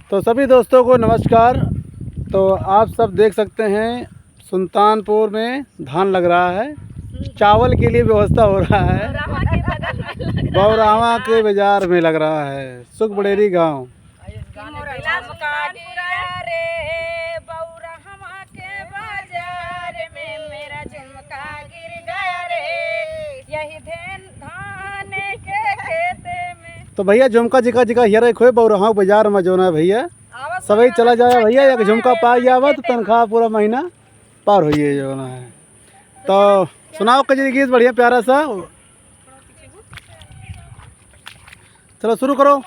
तो सभी दोस्तों को नमस्कार। तो आप सब देख सकते हैं सुल्तानपुर में धान लग रहा है, चावल के लिए व्यवस्था हो रहा है। बौरावा के बाजार में लग रहा है, सुख बड़ेरी गांव। तो भैया झुमका जिका जिका हियर खोए बौराहा बाजार में जो ना भैया सभी चला जाए भैया, एक झुमका पा जावा तो तनख्वाह पूरा महीना पार हो जो ना है। तो सुनाओ कजरी गीत बढ़िया प्यारा सा, चलो शुरू करो।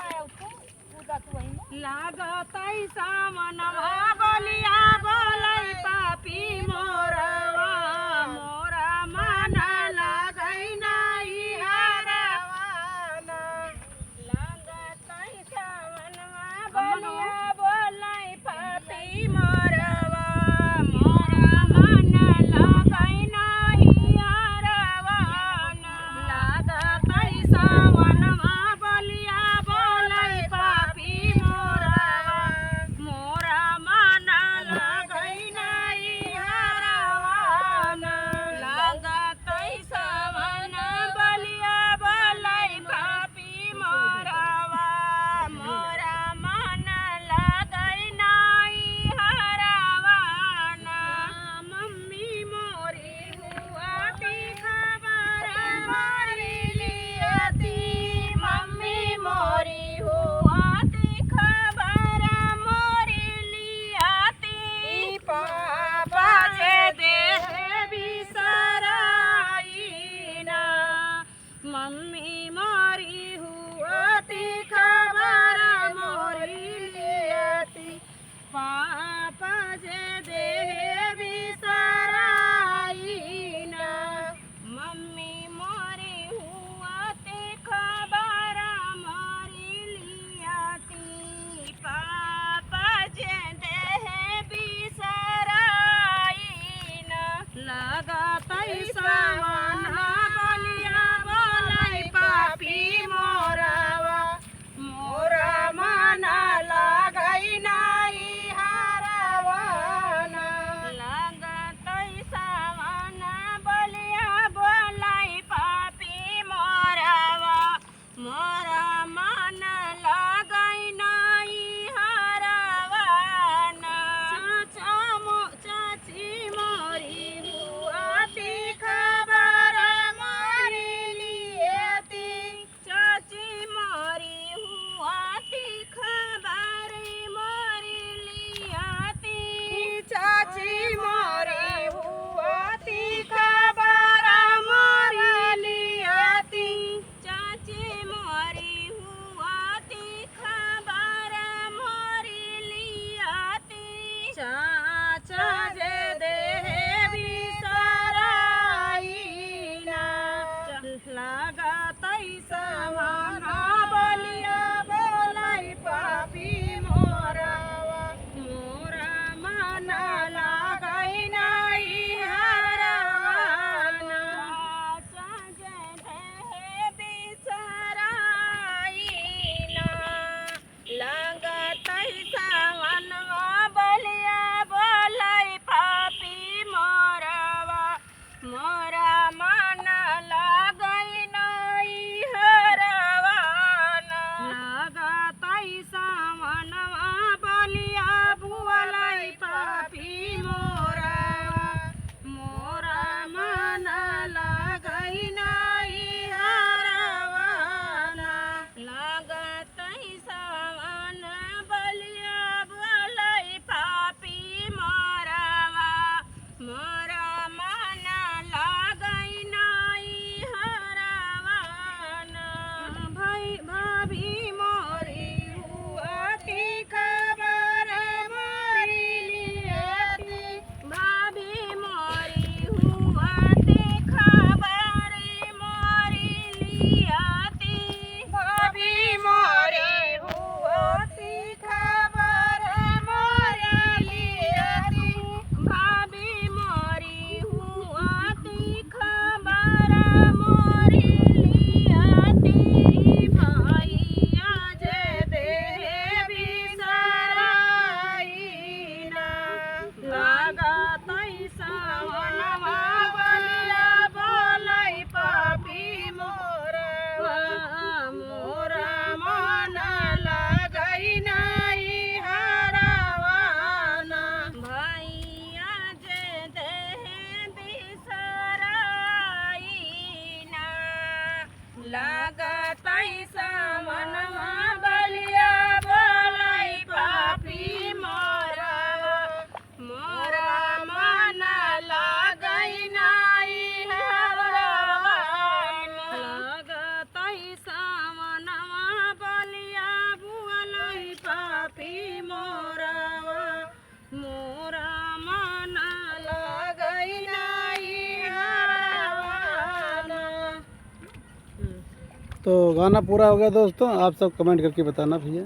तो गाना पूरा हो गया दोस्तों, आप सब कमेंट करके बताना भैया।